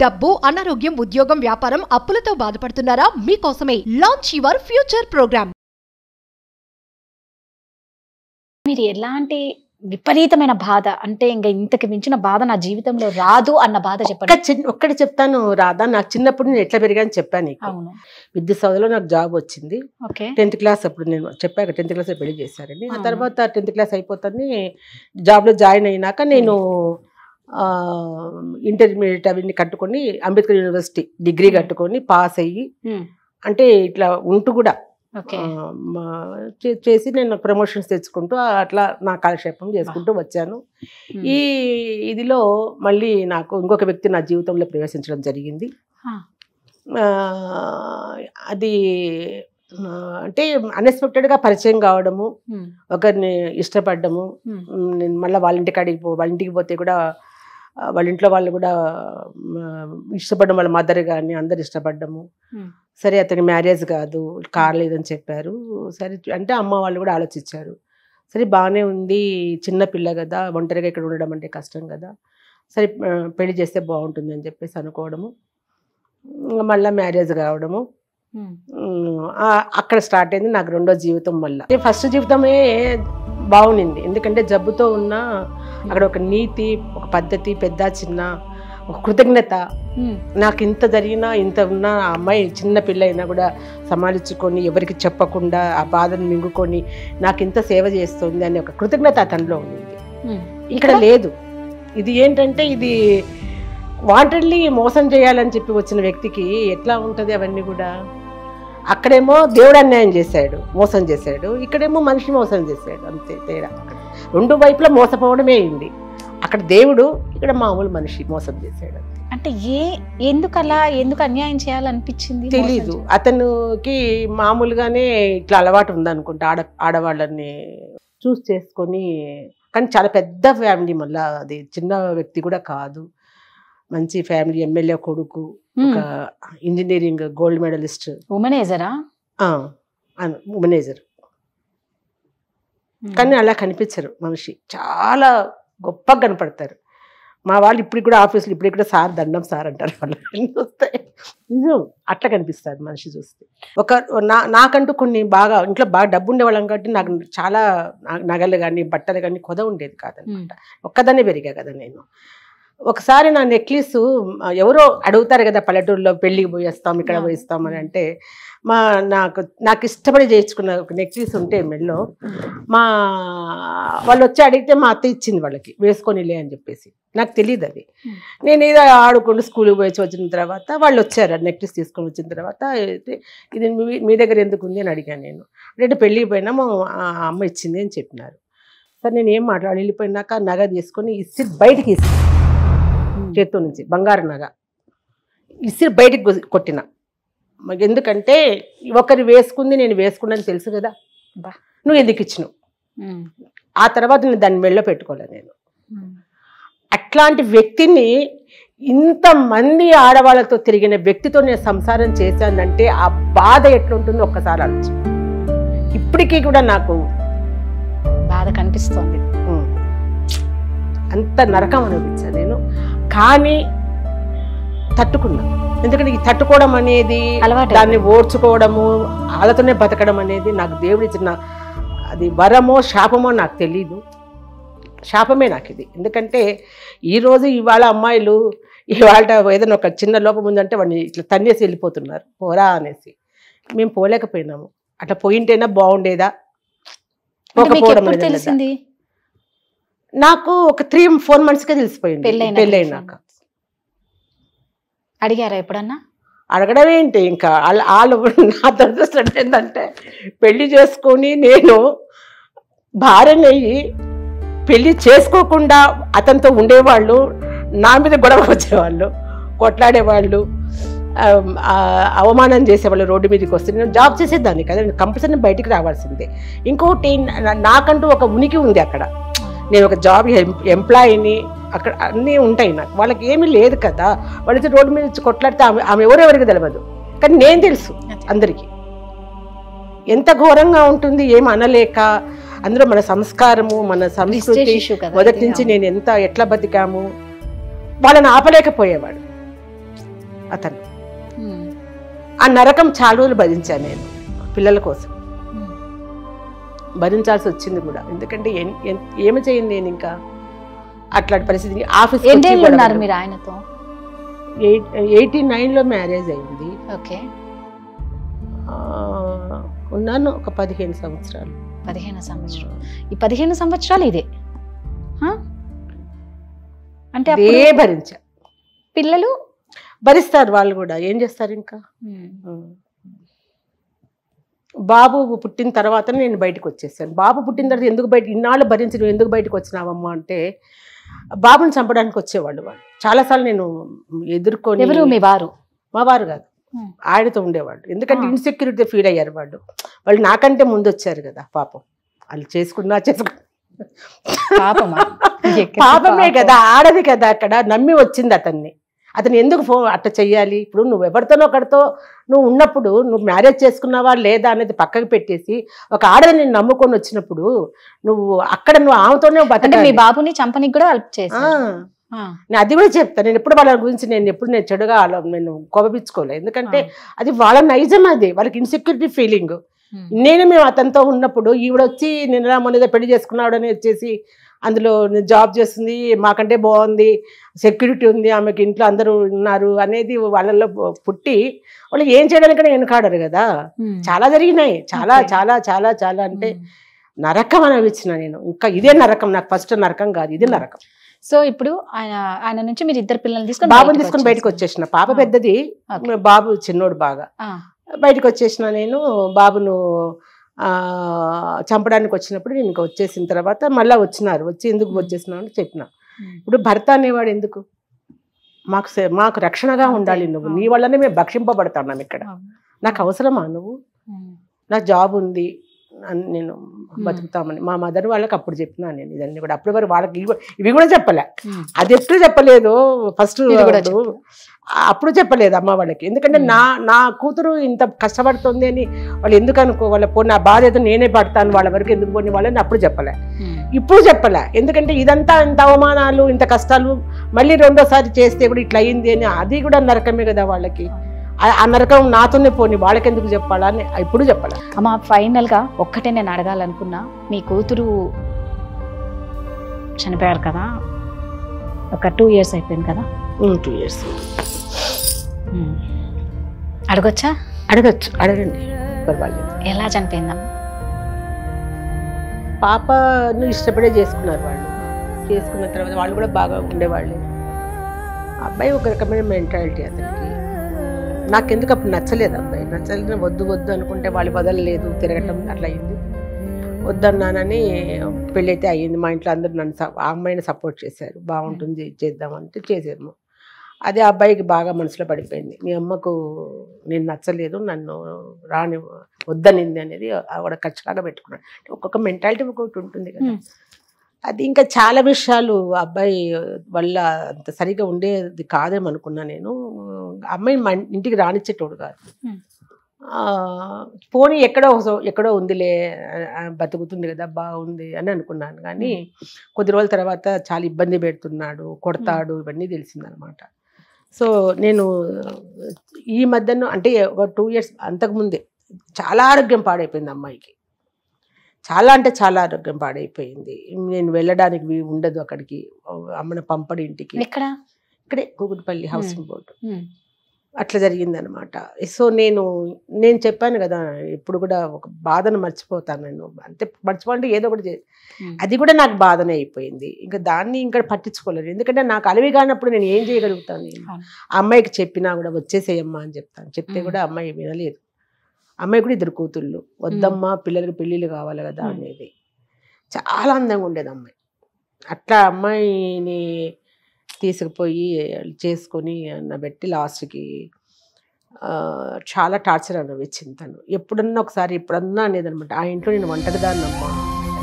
డబ్బు, అనారోగ్యం, ఉద్యోగం, వ్యాపారం, అప్పులతో బాధపడుతున్నారా? మీకోసమే లాంచ్ యువర్ ఫ్యూచర్ ప్రోగ్రామ్. మీరు ఎలాంటి విపరీతమైన బాధ అంటే ఇంకా ఇంతకు మించిన బాధ నా జీవితంలో రాదు అన్న బాధ చెప్పండి. ఒక్కటి చెప్తాను రాధా, నాకు చిన్నప్పుడు నేను ఎట్లా పెరిగాను చెప్పాను నీకు. అవును, విద్యుత్ సౌధలో నాకు జాబ్ వచ్చింది. ఓకే, 10th క్లాస్ అప్పుడు నేను చెప్పాక 10th క్లాస్ పెళ్లి చేశారని. ఆ తర్వాత 10th క్లాస్ అయిపోతుంది, జాబ్లో జాయిన్ అయినాక నేను ఇంటర్మీడియట్ అవన్నీ కట్టుకొని అంబేద్కర్ యూనివర్సిటీ డిగ్రీ కట్టుకొని పాస్ అయ్యి, అంటే ఇట్లా ఉంటూ కూడా చేసి నేను ప్రమోషన్స్ తెచ్చుకుంటూ అట్లా నా కాలక్షేపం చేసుకుంటూ వచ్చాను. ఈ ఇదిలో మళ్ళీ నాకు ఇంకొక వ్యక్తి నా జీవితంలో ప్రవేశించడం జరిగింది. అది అంటే అన్ఎక్స్పెక్టెడ్గా పరిచయం కావడము, ఒకరిని ఇష్టపడ్డము. నేను మళ్ళీ వాళ్ళ ఇంటికి పోతే కూడా వాళ్ళ ఇంట్లో వాళ్ళు కూడా ఇష్టపడడం, వాళ్ళ మదర్ కానీ అందరు ఇష్టపడ్డము. సరే అతని మ్యారేజ్ కాలేదని చెప్పారు. సరే అంటే అమ్మ వాళ్ళు కూడా ఆలోచించారు. సరే బాగానే ఉంది, చిన్న పిల్ల కదా, ఒంటరిగా ఇక్కడ ఉండడం అంటే కష్టం కదా, సరే పెళ్లి చేస్తే బాగుంటుంది అని చెప్పేసి అనుకోవడము. మళ్ళీ మ్యారేజ్ కావడము, అక్కడ స్టార్ట్ అయింది నాకు రెండో జీవితం. మళ్ళీ ఫస్ట్ జీవితమే బాగుండింది, ఎందుకంటే జబ్బుతో ఉన్న అక్కడ ఒక నీతి, ఒక పద్ధతి, పెద్ద చిన్న ఒక కృతజ్ఞత. నాకు ఇంత జరిగినా, ఇంత ఉన్నా, ఆ అమ్మాయి చిన్న పిల్ల అయినా కూడా సమాలించుకొని ఎవరికి చెప్పకుండా ఆ బాధను మింగుకొని నాకు ఇంత సేవ చేస్తుంది అనే ఒక కృతజ్ఞత అతనిలో ఉండింది. ఇక్కడ లేదు. ఇది ఏంటంటే ఇది వాంటెడ్లీ మోసం చేయాలని చెప్పి వచ్చిన వ్యక్తికి ఎట్లా ఉంటుంది అవన్నీ కూడా. అక్కడేమో దేవుడు అన్యాయం చేశాడు, మోసం చేశాడు. ఇక్కడేమో మనిషి మోసం చేశాడు, అంతే తేడా. రెండు వైపులా మోసపోవడమే అయింది. అక్కడ దేవుడు, ఇక్కడ మామూలు మనిషి మోసం చేశాడు. అంటే ఎందుకు అన్యాయం చేయాలనిపించింది తెలీదు. అతనికి మామూలుగానే ఇట్లా అలవాటు ఉందనుకుంటా, ఆడవాళ్ళని చూస్ చేసుకొని. కానీ చాలా పెద్ద ఫ్యామిలీ, మళ్ళీ అది చిన్న వ్యక్తి కూడా కాదు, మంచి ఫ్యామిలీ. ఎమ్మెల్యే కొడుకు, ఒక ఇంజనీరింగ్ గోల్డ్ మెడలిస్ట్, ఉమెనైజర్. కానీ అలా కనిపించరు మనిషి, చాలా గొప్పగా కనపడతారు. మా వాళ్ళు ఇప్పుడు కూడా ఆఫీసులో ఇప్పుడు కూడా సార్ దండం సార్ అంటారు వాళ్ళు చూస్తే. నిజం అట్లా కనిపిస్తారు మనిషి చూస్తే. నాకంటూ కొన్ని బాగా ఇంట్లో బాగా డబ్బు ఉండేవాళ్ళం కాబట్టి నాకు చాలా నగలు కానీ బట్టలు కానీ కొద ఉండేది కాదనమాట. ఒక్కదాన్నే పెరిగా కదా నేను. ఒకసారి నా నెక్లెస్ ఎవరో అడుగుతారు కదా పల్లెటూరులో, పెళ్ళికి పోయేస్తాం ఇక్కడ పోయిస్తాం అని అంటే, నాకు ఇష్టపడి చేయించుకున్న ఒక నెక్లెస్ ఉంటే మెల్లో, వాళ్ళు వచ్చి అడిగితే మా అత్త ఇచ్చింది వాళ్ళకి, వేసుకొనిలే అని చెప్పేసి. నాకు తెలియదు అది. నేను ఏదో ఆడుకుంటూ స్కూల్కి పోయి వచ్చిన తర్వాత వాళ్ళు వచ్చారు, నెక్లెస్ తీసుకొని వచ్చిన తర్వాత, ఇది మీ దగ్గర ఎందుకు ఉంది అని అడిగాను నేను. అంటే పెళ్ళికి పోయినాము, అమ్మ ఇచ్చింది అని చెప్పినారు. సరే నేను ఏం మాట్లాడి వెళ్ళిపోయినాక నగ తీసుకొని బయటికి ఇసి చేత్తో నుంచి బంగారు నగ బయటికి కొట్టిన. ఎందుకంటే ఒకరు వేసుకుంది నేను వేసుకున్నాను తెలుసు కదా, నువ్వు ఎందుకు ఇచ్చినావు. ఆ తర్వాత నేను దాన్ని మెళ్ళో పెట్టుకోలే నేను. అట్లాంటి వ్యక్తిని, ఇంతమంది ఆడవాళ్ళతో తిరిగిన వ్యక్తితో నేను సంసారం చేశానంటే ఆ బాధ ఎట్లుంటుందో ఒక్కసారి ఆలోచన. ఇప్పటికీ కూడా నాకు బాధ కనిపిస్తోంది. అంత నరకం అనిపించాను నేను. కానీ తట్టుకున్నా, ఎందుకంటే ఈ తట్టుకోవడం అనేది, దాన్ని ఓర్చుకోవడము, వాళ్ళతోనే బతకడం అనేది నాకు దేవుడు ఇచ్చిన, అది వరమో శాపమో నాకు తెలీదు. శాపమే నాకు ఇది. ఎందుకంటే ఈరోజు ఇవాళ అమ్మాయిలు ఇవాళ ఏదైనా ఒక చిన్న లోపం ఉందంటే వాడిని ఇట్లా తన్నేసి వెళ్ళిపోతున్నారు, పోరా అనేసి. మేము పోలేకపోయినాము. అట్లా పోయింటేనా బాగుండేదా. తెలిసింది నాకు ఒక 3-4 monthsకే తెలిసిపోయింది పెళ్ళైనాక. అడిగారా ఎప్పుడన్నా? అడగడం ఏంటి, ఇంకా వాళ్ళు నా దురదృష్టం ఏంటంటే పెళ్లి చేసుకొని నేను భార్యనయ్యి పెళ్లి చేసుకోకుండా అతనితో ఉండేవాళ్ళు, నా మీద గొడవ వచ్చేవాళ్ళు, కొట్లాడేవాళ్ళు, అవమానం చేసేవాళ్ళు. రోడ్డు మీదకి వస్తే నేను జాబ్ చేసేదాన్ని కదా, నేను కంపల్సరీ బయటికి రావాల్సిందే. ఇంకోటి నాకంటూ ఒక ఉనికి ఉంది అక్కడ. నేను ఒక జాబ్ ఎంప్లాయీని, అక్కడ అన్నీ ఉంటాయి నాకు. వాళ్ళకి ఏమీ లేదు కదా, వాళ్ళైతే రోడ్డు మీద కొట్లాడితే ఆమె ఎవరెవరికి తెలియదు, కానీ నేను తెలుసు అందరికీ. ఎంత ఘోరంగా ఉంటుంది ఏం అనలేక. అందులో మన సంస్కారము, మన సంస్కృతి మొదటి నుంచి నేను ఎట్లా బతికాము, వాళ్ళని ఆపలేకపోయేవాడు. అతను. ఆ నరకం చాలా రోజులు భరించాను నేను పిల్లల కోసం, భరించాల్సి వచ్చింది కూడా. ఎందుకంటే ఏమి చేయను నేను ఇంకా అట్లాంటి పరిస్థితి. ఆఫీస్ ఉన్నారు మీరు ఆయనతో? 89లో మ్యారేజ్ అయింది. ఓకే. ఉన్నాను ఒక 15 సంవత్సరాలు. 15 సంవత్సరాలు. ఈ 15 సంవత్సరాలు ఇదే అంటే భరించా. పిల్లలు భరిస్తారు, వాళ్ళు కూడా ఏం చేస్తారు ఇంకా. బాబు పుట్టిన తర్వాత నేను బయటకు వచ్చేసాను. బాబు పుట్టిన తర్వాత ఎందుకు బయట ఇన్నాళ్ళు భరించి నువ్వు ఎందుకు బయటకు వచ్చినావమ్మా అంటే, బాబుని చంపడానికి వచ్చేవాళ్ళు వాళ్ళు. చాలాసార్లు నేను ఎదుర్కొని. ఎవరు మీ వారు? మా వారు కాదు, ఆయనతో ఉండేవాళ్ళు. ఎందుకంటే ఇన్సెక్యూరిటీ ఫీల్ అయ్యారు వాళ్ళు. వాళ్ళు నాకంటే ముందు వచ్చారు కదా పాపం. వాళ్ళు పాపమే కదా, ఆడది కదా, అక్కడ నమ్మి వచ్చింది అతన్ని. అతను ఎందుకు అట్లా చెయ్యాలి? ఇప్పుడు నువ్వు ఎవరితోనో ఒకరితో నువ్వు ఉన్నప్పుడు, నువ్వు మ్యారేజ్ చేసుకున్నావా లేదా అనేది పక్కకు పెట్టేసి ఒక ఆడది నేను నమ్ముకొని వచ్చినప్పుడు నువ్వు అక్కడ నువ్వు ఆమెతోనే మీ బాబుని చంపనికి కూడా హెల్ప్ చేసా. నేను అది కూడా చెప్తాను. నేను ఎప్పుడు వాళ్ళ గురించి నేను చెడుగా నేను కోపపించుకోలేదు. ఎందుకంటే అది వాళ్ళ నైజం, అది వాళ్ళకి ఇన్సెక్యూరిటీ ఫీలింగ్. మేము అతనితో ఉన్నప్పుడు ఈవిడొచ్చి నిన్న మొన్న పెళ్లి చేసుకున్నాడు అని వచ్చేసి అందులో జాబ్ చేస్తుంది, మాకంటే బాగుంది, సెక్యూరిటీ ఉంది, ఆమెకి ఇంట్లో అందరూ ఉన్నారు అనేది వాళ్ళల్లో పుట్టి వాళ్ళు ఏం చేయడానికైనా వెనుకాడరు కదా. చాలా జరిగినాయి, చాలా చాలా చాలా చాలా అంటే నరకం అనిపించిన నేను. ఇంకా ఇదే నరకం, నాకు ఫస్ట్ నరకం కాదు, ఇదే నరకం. సో ఇప్పుడు ఆయన నుంచి మీరు 2 పిల్లల్ని తీసుకొని బాబుని తీసుకొని బయటకు వచ్చేసిన. పాప పెద్దది, బాబు చిన్నోడు. బాగా బయటకు వచ్చేసిన నేను. బాబును చంపడానికి వచ్చినప్పుడు నేను ఇంకా వచ్చేసిన తర్వాత మళ్ళీ వచ్చినారు. వచ్చి ఎందుకు వచ్చేసినావు అని చెప్పిన. ఇప్పుడు భర్త అనేవాడు ఎందుకు? మాకు రక్షణగా ఉండాలి. నువ్వు నీ వల్లనే మేము భక్షింపబడతాం ఇక్కడ. నాకు అవసరమా నువ్వు? నా జాబ్ ఉంది, నేను బతుకుతామని మా మదర్ వాళ్ళకి అప్పుడు చెప్పినా నేను ఇదన్నీ కూడా. అప్పుడు వరకు వాళ్ళకి ఇవి కూడా చెప్పలే. అది ఎప్పుడు చెప్పలేదు, ఫస్ట్ అప్పుడు చెప్పలేదు అమ్మ వాళ్ళకి. ఎందుకంటే నా కూతురు ఇంత కష్టపడుతుంది అని వాళ్ళు ఎందుకు అనుకోవాలి? నా బాధ ఏదో నేనే పడతాను వాళ్ళ వరకు ఎందుకు పోని వాళ్ళని అప్పుడు చెప్పలే, ఇప్పుడు చెప్పలే. ఎందుకంటే ఇదంతా ఇంత అవమానాలు, ఇంత కష్టాలు మళ్ళీ రెండోసారి చేస్తే కూడా ఇట్లా అయింది అని, అది కూడా నరకమే కదా వాళ్ళకి. ఆ నరకం నాతోనే పోని, వాళ్ళకి ఎందుకు చెప్పాలని ఇప్పుడు చెప్పాలి. అమ్మ ఫైనల్ గా ఒక్కటే నేను అడగాలనుకున్నా, మీ కూతురు చనిపోయారు కదా, ఒక 2 years అయిపోయింది కదా? 2 years. అడగొచ్చా? అడగచ్చు, అడగండి, పర్వాలేదు. ఎలా చనిపోయిందమ్మా? పాపను ఇష్టపడే చేసుకున్నారు వాళ్ళు. చేసుకున్న తర్వాత వాళ్ళు కూడా బాగా ఉండేవాళ్ళు. అబ్బాయి ఒక రకమైన మెంటాలిటీ అతనికి. నాకెందుకు అప్పుడు నచ్చలేదు అబ్బాయి. నచ్చలేదు, వద్దు వద్దు అనుకుంటే వాళ్ళు వదలలేదు, తిరగటం అట్లా అయింది. వద్దన్నానని పెళ్ళి అయితే అయ్యింది. మా ఇంట్లో అందరూ నన్ను ఆ అమ్మాయిని సపోర్ట్ చేశారు. బాగుంటుంది చేద్దామంటే చేసాము. అదే అబ్బాయికి బాగా మనసులో పడిపోయింది. మీ అమ్మకు నేను నచ్చలేదు, నన్ను రాని వద్దనింది అనేది ఆవిడ ఖచ్చితంగా పెట్టుకున్నాడు. ఒక్కొక్క మెంటాలిటీ ఒక్కొక్కటి ఉంటుంది కదా. అది ఇంకా చాలా విషయాలు అబ్బాయి వల్ల అంత సరిగా ఉండేది కాదేమనుకున్నా నేను. అమ్మాయి మా ఇంటికి రానిచ్చేటోడు కాదు. పోనీ ఎక్కడో ఉందిలే, బతుకుతుంది కదా, బాగుంది అని అనుకున్నాను. కానీ కొద్ది రోజుల తర్వాత చాలా ఇబ్బంది పెడుతున్నాడు, కొడతాడు, ఇవన్నీ తెలిసిందనమాట. సో నేను ఈ మధ్యన అంటే ఒక 2 years అంతకుముందే చాలా ఆరోగ్యం పాడైపోయింది అమ్మాయికి. చాలా అంటే చాలా ఆరోగ్యం పాడైపోయింది. నేను వెళ్ళడానికి ఉండదు అక్కడికి, అమ్మని పంపడి ఇంటికి. ఇక్కడే కూకుట్పల్లి హౌసింగ్ బోర్డు. అట్లా జరిగిందనమాట. సో నేను చెప్పాను కదా, ఎప్పుడు కూడా ఒక బాధను మర్చిపోతాను నేను. అంటే మర్చిపోవాలంటే ఏదో ఒకటి అది కూడా నాకు బాధనే అయిపోయింది. ఇంకా దాన్ని ఇంకా పట్టించుకోలేదు. ఎందుకంటే నాకు అలవి కానప్పుడు నేను ఏం చేయగలుగుతాను? నేను ఆ అమ్మాయికి చెప్పినా కూడా వచ్చేసేయమ్మా అని చెప్తాను. చెప్తే కూడా అమ్మాయి వినలేదు. అమ్మాయి కూడా 2 కూతుళ్ళు. వద్దమ్మా, పిల్లలకి పెళ్ళిళ్ళు కావాలి కదా అనేది. చాలా అందంగా ఉండేది అమ్మాయి. అట్లా అమ్మాయిని తీసుకుపోయి చేసుకొని అన్నబెట్టి లాస్ట్కి చాలా టార్చర్ అనుభవించింది తను. ఎప్పుడన్నా అనేది అనమాట. ఆ ఇంట్లో నేను ఒంటరిదాన్నమ్మా,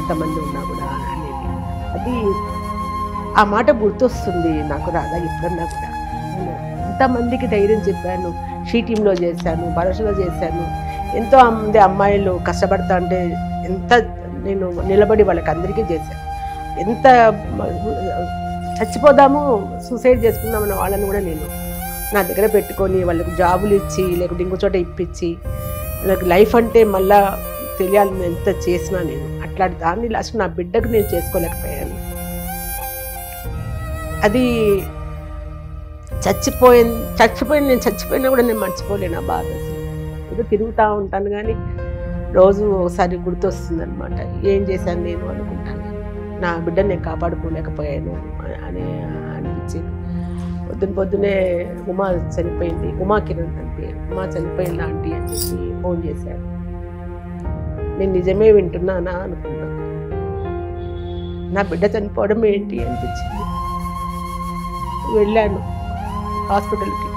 ఎంతమంది ఉన్నా కూడా అనేది. అది ఆ మాట గుర్తొస్తుంది నాకు రాదా ఎప్పుడన్నా కూడా. నేను ఎంతమందికి ధైర్యం చెప్పాను, షీ టీంలో చేశాను, భరోసాలో చేశాను. ఎంతో మంది అమ్మాయిలు కష్టపడతా అంటే ఎంత నేను నిలబడి వాళ్ళకి అందరికీ చేశాను. ఎంత చచ్చిపోదాము, సూసైడ్ చేసుకుందామన్న వాళ్ళని కూడా నేను నా దగ్గర పెట్టుకొని వాళ్ళకి జాబులు ఇచ్చి లేకుంటే ఇంకో చోట ఇప్పించి వాళ్ళకి లైఫ్ అంటే మళ్ళా తెలియాలని ఎంత చేసినా నేను అట్లాంటి దాన్ని లాస్ట్ నా బిడ్డకు నేను చేసుకోలేకపోయాను. అది నేను చచ్చిపోయినా కూడా నేను మర్చిపోలేను ఆ బాధ. ఏదో తిరుగుతూ ఉంటాను కానీ రోజు ఒకసారి గుర్తొస్తుంది అనమాట, ఏం చేశాను నేను అనుకుంటాను, నా బిడ్డను నేను కాపాడుకోలేకపోయాను అని అనిపించేది. పొద్దున్నే ఉమా చనిపోయింది, ఉమా కిరణ్ అని పేరు, ఉమా చనిపోయింది ఆంటీ అని చెప్పి ఫోన్ చేశాడు. నేను నిజమే వింటున్నానా అనుకున్నా, నా బిడ్డ చనిపోవడం ఏంటి అనిపించింది. వెళ్ళాను హాస్పిటల్కి,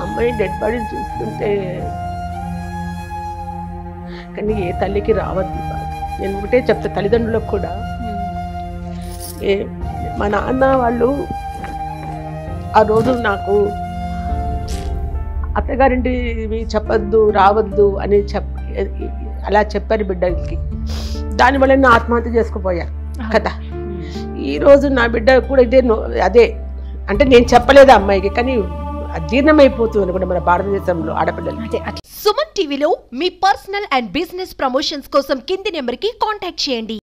అమ్మాయి డెడ్ బాడీని చూస్తుంటే కానీ ఏ తల్లికి రావద్దు బాధ. నేను ఒకటే చెప్తా తల్లిదండ్రులకు కూడా, మా నాన్న వాళ్ళు ఆ రోజు నాకు అత్తగారింటివి చెప్పద్దు రావద్దు అని అలా చెప్పారు బిడ్డకి. దానివల్ల నేను ఆత్మహత్య చేసుకుపోయాను కదా. ఈరోజు నా బిడ్డ కూడా అదే అంటే నేను చెప్పలేదు అమ్మాయికి, కానీ అజీర్ణమైపోతుంది అనుకుంటే మన భారతదేశంలో ఆడపిల్లలు. సుమన్ టీవీలో మీ పర్సనల్ అండ్ బిజినెస్ ప్రమోషన్స్ కోసం కింది నెంబర్కి కాంటాక్ట్ చేయండి.